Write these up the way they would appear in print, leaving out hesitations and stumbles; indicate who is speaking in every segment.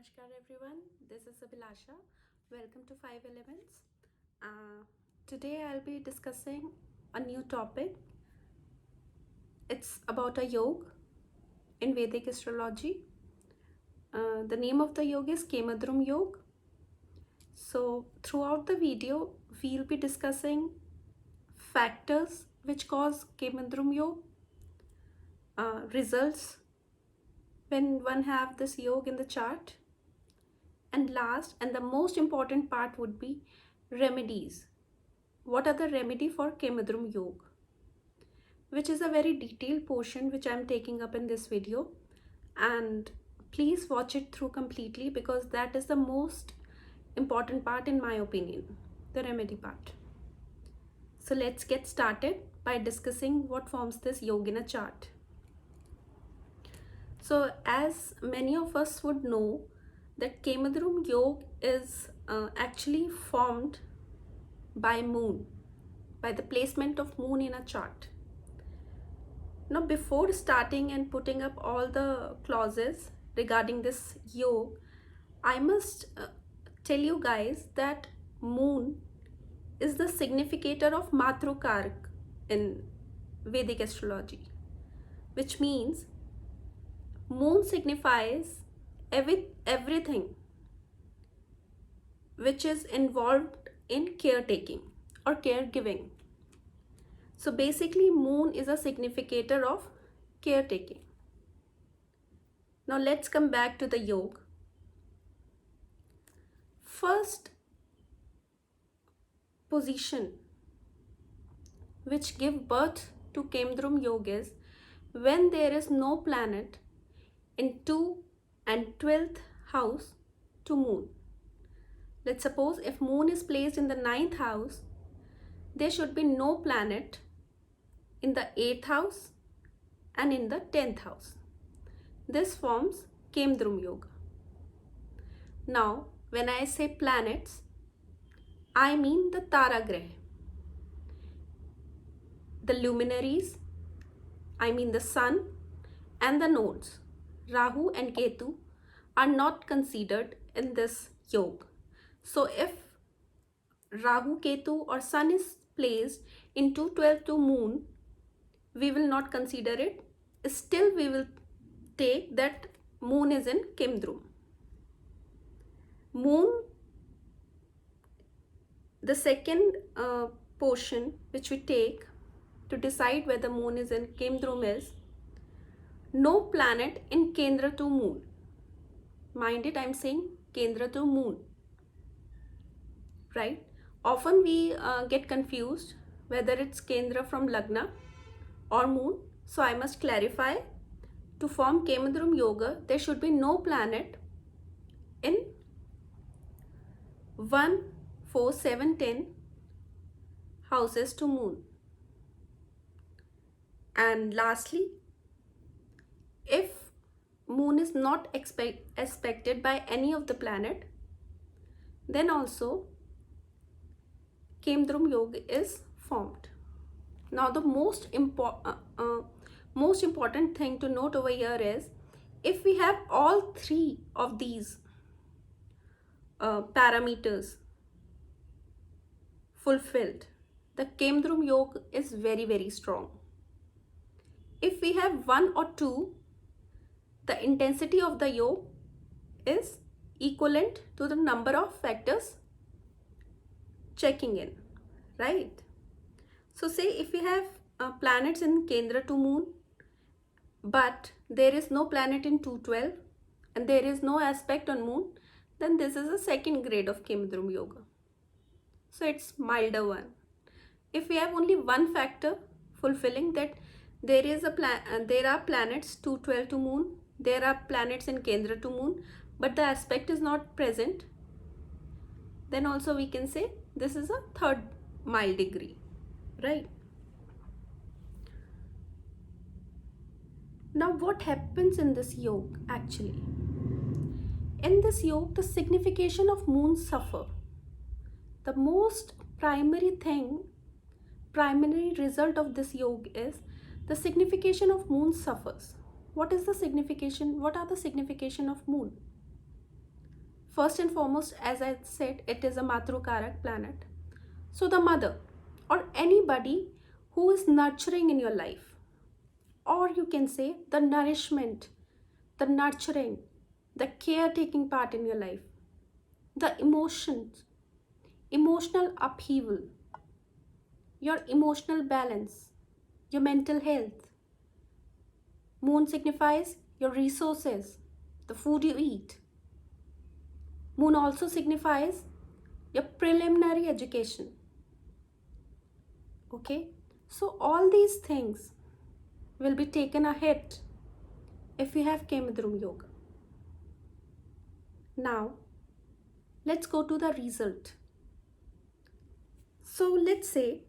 Speaker 1: Namaskar everyone, this is Abhilasha. Welcome to 5 Elements. Today I'll be discussing a new topic. It's about a yoga in Vedic astrology. The name of the yoga is Kemadrum Yog. So throughout the video, we'll be discussing factors which cause Kemadrum Yog, results when one have this yoga in the chart, and last and the most important part would be remedies. What are the remedy for kemadrum yog, which is a very detailed portion which I'm taking up in this video, and please watch it through completely because that is the most important part in my opinion, the remedy part. So let's get started by discussing what forms this yoga in a chart. So as many of us would know that kemadrum yog is actually formed by moon, by the placement of moon in a chart. Now before starting and putting up all the clauses regarding this yog, I must tell you guys that moon is the significator of Matrukark in Vedic astrology, which means moon signifies everything which is involved in caretaking or caregiving. So basically moon is a significator of caretaking. Now let's come back to the yoga. First position which give birth to Kemdrum Yoga is when there is no planet in 2 and 12th house to moon. Let's suppose if moon is placed in the 9th house, there should be no planet in the 8th house and in the 10th house. This forms Kemdrum Yoga. Now, when I say planets, I mean the Tara Grah, the luminaries, I mean the sun, and the nodes, Rahu and Ketu, are not considered in this yoga. So if Rahu, Ketu or sun is placed in 212 to moon, we will not consider it. Still we will take that moon is in Kemdrum. Moon, the second portion which we take to decide whether moon is in Kemdrum is no planet in Kendra to moon. Mind it, I'm saying Kendra to moon, right? Often we get confused whether it's Kendra from Lagna or moon. So I must clarify, to form Kemadrum Yoga, there should be no planet in 1, 4, 7, 10 houses to moon. And lastly, if moon is not aspected by any of the planet, then also Kemdrum Yoga is formed. Now the most important thing to note over here is, if we have all three of these parameters fulfilled, the Kemdrum Yoga is very strong. If we have one or two, the intensity of the yoga is equivalent to the number of factors checking in, right? So say if we have planets in Kendra to moon, but there is no planet in 212 and there is no aspect on moon, then this is a second grade of Kemdrum Yoga. So it's milder one. If we have only one factor fulfilling, that there is there are planets 212 to moon, there are planets in Kendra to moon, but the aspect is not present, then also we can say this is a third mild degree, right? Now what happens in this yoga actually? In this yoga, the signification of moon suffer. The most primary result of this yoga is the signification of moon suffers. What is the signification? What are the signification of moon? First and foremost, as I said, it is a Matrukarak planet. So the mother or anybody who is nurturing in your life, or you can say the nourishment, the nurturing, the caretaking part in your life, the emotions, emotional upheaval, your emotional balance, your mental health. Moon signifies your resources, the food you eat. Moon also signifies your preliminary education. Okay, so all these things will be taken a hit if you have Kemdrum yoga. Now, let's go to the result. So let's say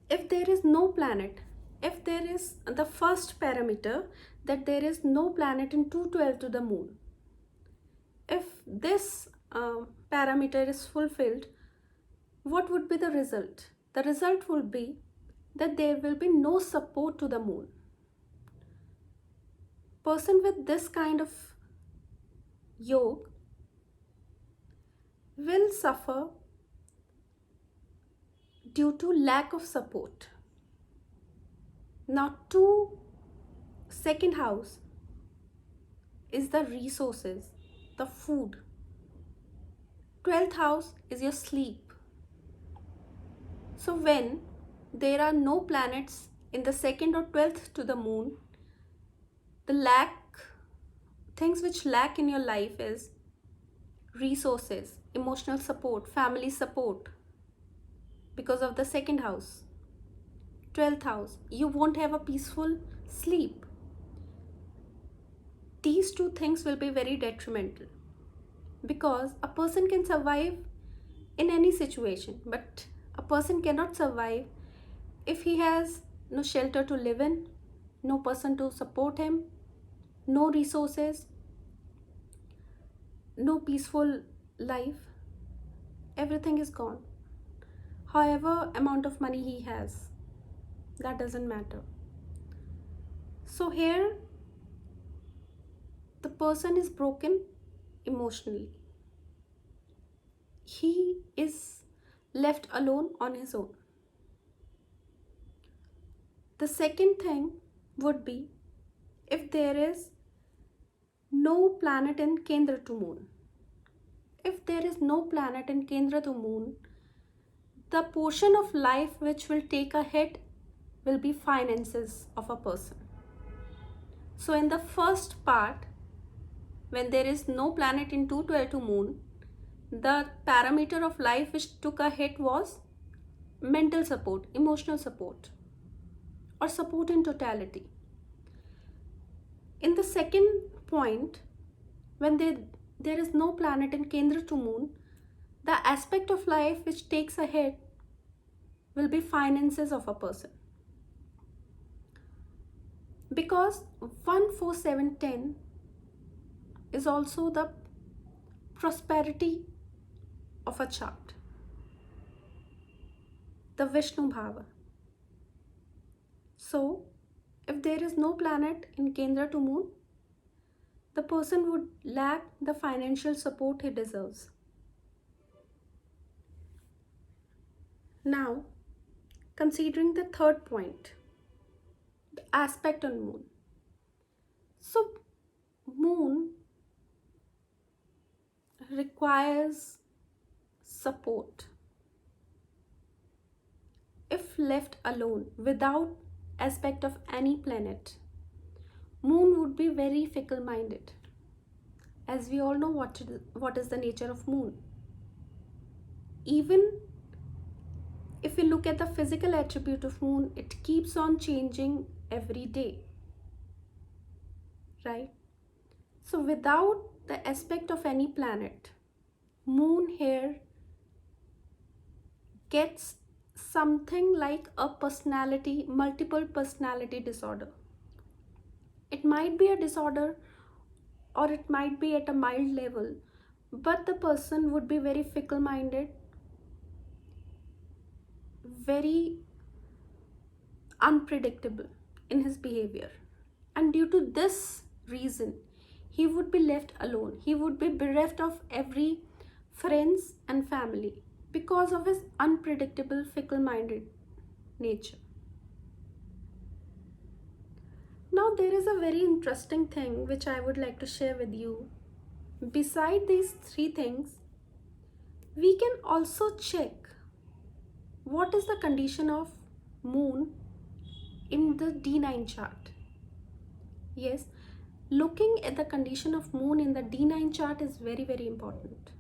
Speaker 1: if there is no planet, if there is the first parameter that there is no planet in 212 to the moon, if this parameter is fulfilled, what would be the result? The result would be that there will be no support to the moon. Person with this kind of yoga will suffer due to lack of support. Now, to second house is the resources, the food. 12th house is your sleep. So when there are no planets in the second or 12th to the moon, the things which lack in your life is resources, emotional support, family support, because of the second house. 12th house, you won't have a peaceful sleep. These two things will be very detrimental, because a person can survive in any situation, but a person cannot survive if he has no shelter to live in, no person to support him, no resources, no peaceful life. Everything is gone. However amount of money he has, that doesn't matter. So here the person is broken emotionally. He is left alone on his own. The second thing would be if there is no planet in Kendra to moon. If there is no planet in Kendra to moon, the portion of life which will take a hit will be finances of a person. So in the first part, when there is no planet in 212 to moon, the parameter of life which took a hit was mental support, emotional support, or support in totality. In the second point, when there is no planet in Kendra to moon, the aspect of life which takes a hit will be finances of a person. Because 1, 4, 7, 10 is also the prosperity of a chart, the Vishnu Bhava. So, if there is no planet in Kendra to moon, the person would lack the financial support he deserves. Now, considering the third point, the aspect on moon. So, moon requires support. If left alone without aspect of any planet, moon would be very fickle minded, as we all know what is the nature of moon. Even if we look at the physical attribute of moon, it keeps on changing every day, right? So without the aspect of any planet, moon here gets something like a personality, multiple personality disorder. It might be a disorder or it might be at a mild level, but the person would be very fickle minded, very unpredictable in his behavior, and due to this reason he would be left alone. He would be bereft of every friends and family because of his unpredictable, fickle-minded nature. Now, there is a very interesting thing which I would like to share with you. Beside these three things, we can also check what is the condition of moon in the D9 chart. Yes, looking at the condition of moon in the D9 chart is very, very important.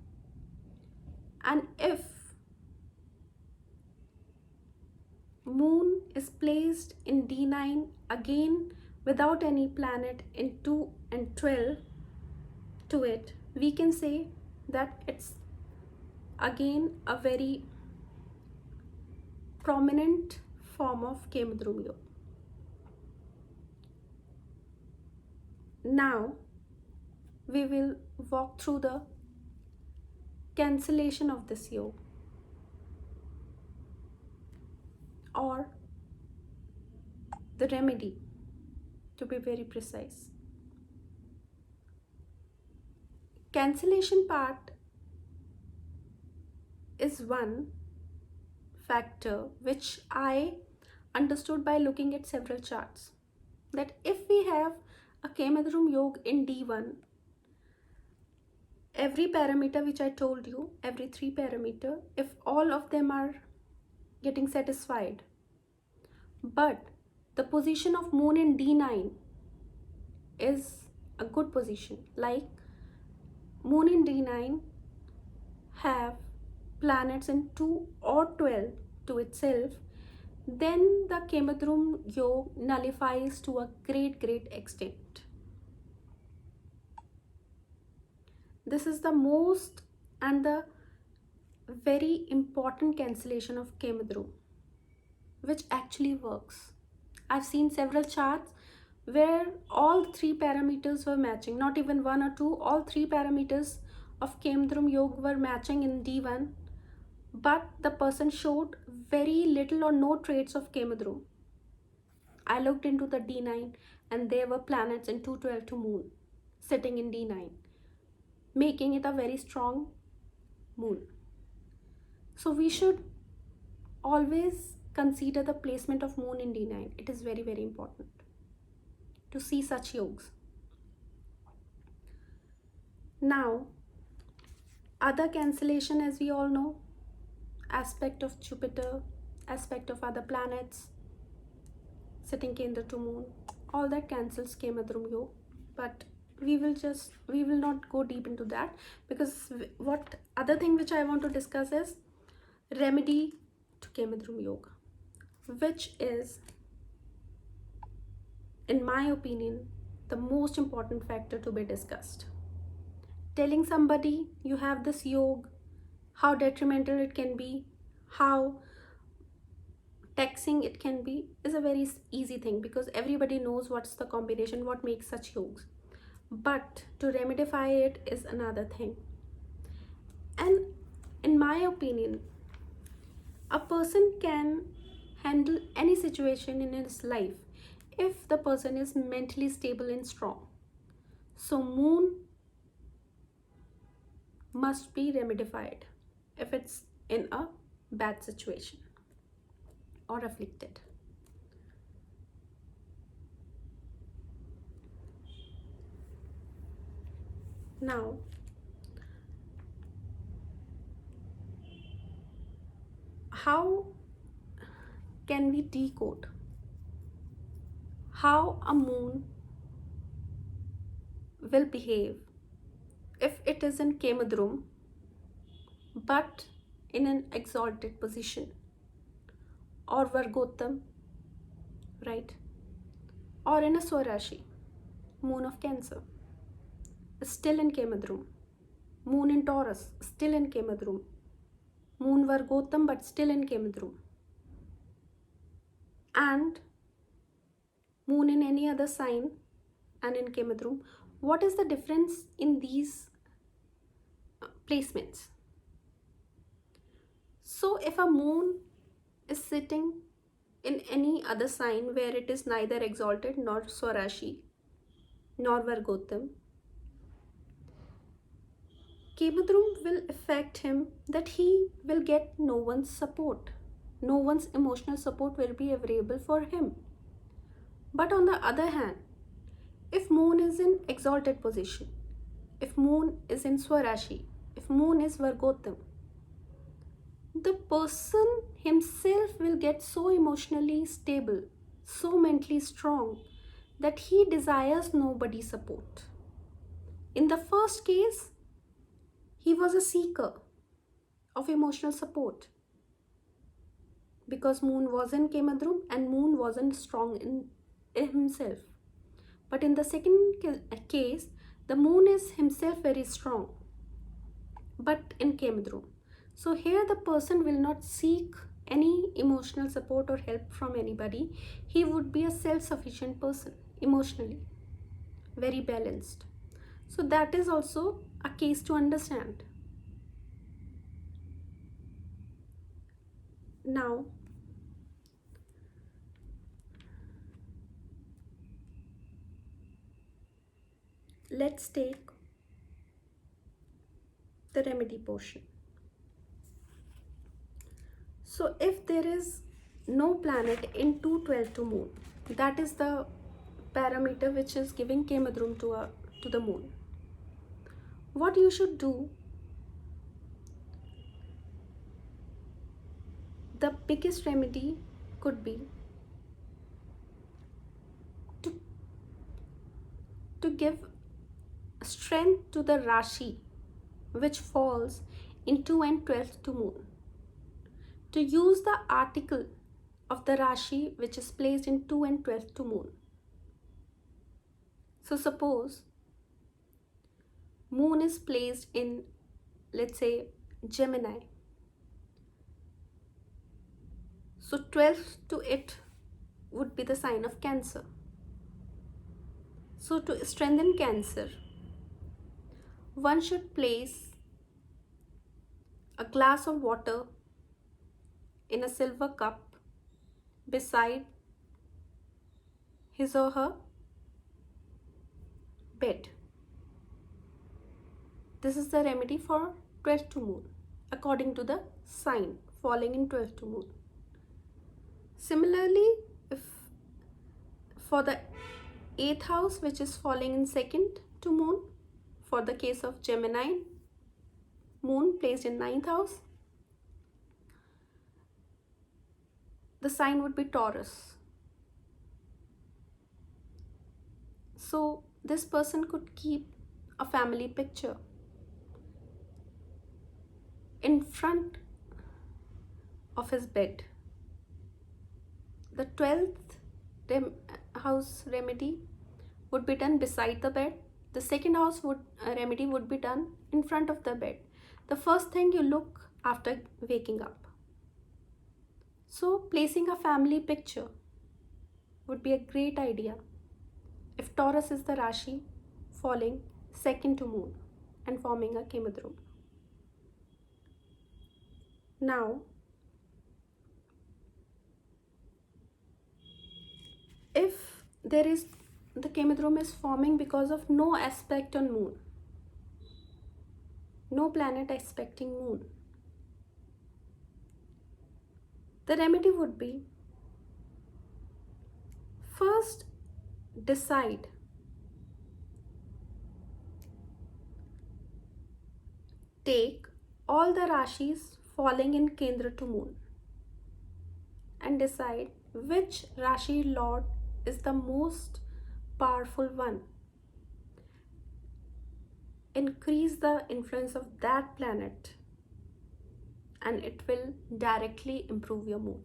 Speaker 1: And if moon is placed in D9 again without any planet in 2 and 12 to it, we can say that it's again a very prominent form of kemdrumyog. Now we will walk through the cancellation of this yoga, or the remedy, to be very precise. Cancellation part is one factor which I understood by looking at several charts, that if we have a kemadrum yoga in D1, every parameter which I told you, every 3 parameter, if all of them are getting satisfied, but the position of moon in D9 is a good position, like moon in D9 have planets in 2 or 12 to itself, then the kemadrum yoga nullifies to a great extent. This is the most and the very important cancellation of kemadrum, which actually works. I've seen several charts where all 3 parameters were matching, not even 1 or 2, all 3 parameters of kemadrum yoga were matching in D1, but the person showed very little or no traits of kemadrum. I looked into the D9 and there were planets in 212 to moon sitting in D9, making it a very strong moon. So we should always consider the placement of moon in D9. It is very important to see such yogas. Now, other cancellation, as we all know, aspect of Jupiter, aspect of other planets, sitting Kendra to moon, all that cancels kemadrum yoga, but we will not go deep into that, because what other thing which I want to discuss is remedy to kemadrum yoga, which is, in my opinion, the most important factor to be discussed. Telling somebody you have this yoga, how detrimental it can be, how taxing it can be, is a very easy thing, because everybody knows what's the combination, what makes such yogas. But to remedify it is another thing. And in my opinion, a person can handle any situation in his life if the person is mentally stable and strong. So moon must be remedified if it's in a bad situation or afflicted. Now, how can we decode how a moon will behave if it is in kemadrum but in an exalted position, or vargotam, right, or in a swarashi, moon of Cancer, still in kemadrum, moon in Taurus, still in kemadrum, moon vargotam but still in kemadrum, and moon in any other sign and in kemadrum. What is the difference in these placements? So if a moon is sitting in any other sign where it is neither exalted nor swarashi nor vargotam, kemadrum will affect him that he will get no one's support. No one's emotional support will be available for him. But on the other hand, if moon is in exalted position, if moon is in Swarashi, if moon is Vargotam, the person himself will get so emotionally stable, so mentally strong, that he desires nobody's support. In the first case, he was a seeker of emotional support because moon was in kemadrum and moon wasn't strong in himself. But in the second case, the moon is himself very strong, but in kemadrum. So here the person will not seek any emotional support or help from anybody. He would be a self-sufficient person, emotionally, very balanced. So that is also a case to understand. Now, let's take the remedy portion. So if there is no planet in 212 to moon, that is the parameter which is giving kemadrum to the moon. What you should do, the biggest remedy could be to give strength to the Rashi which falls in 2 and 12 to moon. To use the article of the Rashi which is placed in 2 and 12 to moon. So suppose moon is placed in, let's say, Gemini. So 12 to it would be the sign of Cancer. So to strengthen Cancer, one should place a glass of water in a silver cup beside his or her bed. This is the remedy for 12th to moon according to the sign falling in 12th to moon. Similarly, if for the 8th house which is falling in 2nd to moon, for the case of Gemini, moon placed in 9th house, the sign would be Taurus. So this person could keep a family picture in front of his bed. The 12th house remedy would be done beside the bed. The second house remedy would be done in front of the bed. The first thing you look after waking up. So placing a family picture would be a great idea if Taurus is the Rashi falling 2nd to moon and forming a kemadrum. Now, if there is the kemadrum is forming because of no aspect on moon, no planet aspecting moon, the remedy would be, first decide take all the Rashis falling in Kendra to moon and decide which Rashi Lord is the most powerful one. Increase the influence of that planet and it will directly improve your moon.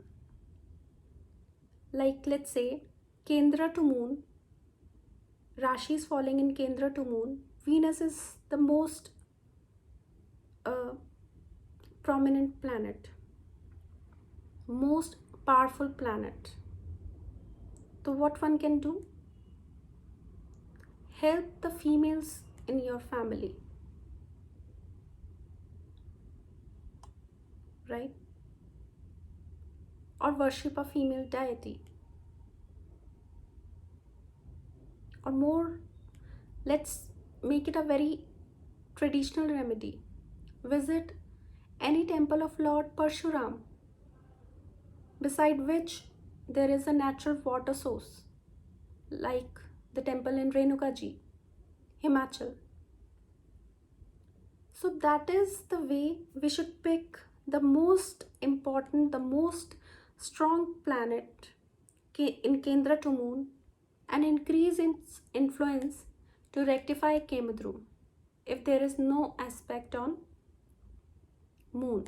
Speaker 1: Like, let's say Kendra to moon, Rashi is falling in Kendra to moon, Venus is the most prominent planet, most powerful planet. So what one can do? Help the females in your family, right? Or worship a female deity. Or more, let's make it a very traditional remedy. Visit any temple of Lord Parshuram, beside which there is a natural water source, like the temple in Renukaji, Himachal. So that is the way we should pick the most important, the most strong planet in Kendra to Moon and increase its influence to rectify kemadrum if there is no aspect on Moon.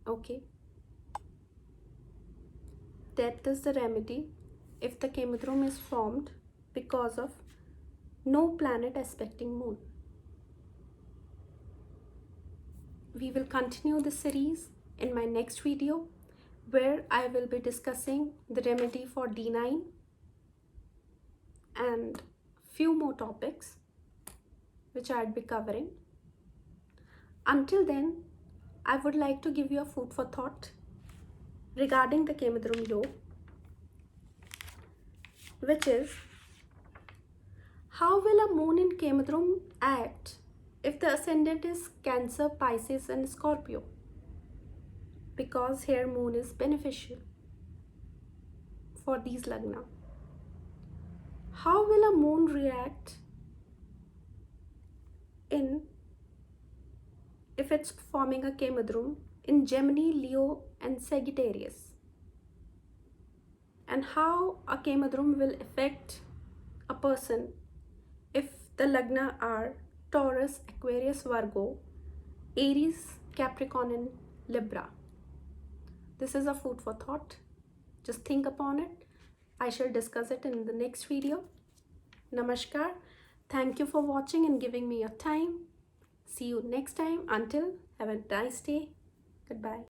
Speaker 1: Okay, that is the remedy if the kemadrum is formed because of no planet aspecting Moon. We will continue the series in my next video, where I will be discussing the remedy for D9 and few more topics which I'd be covering. Until then, I would like to give you a food for thought regarding the kemadrum yoga, which is, how will a moon in kemadrum act if the ascendant is Cancer, Pisces and Scorpio? Because here moon is beneficial for these lagna. How will a moon react in if it's forming a kemadrum in Gemini, Leo and Sagittarius? And how a kemadrum will affect a person if the lagna are Taurus, Aquarius, Virgo, Aries, Capricorn and Libra. This is a food for thought. Just think upon it. I shall discuss it in the next video. Namaskar. Thank you for watching and giving me your time. See you next time. Until, have a nice day. Goodbye.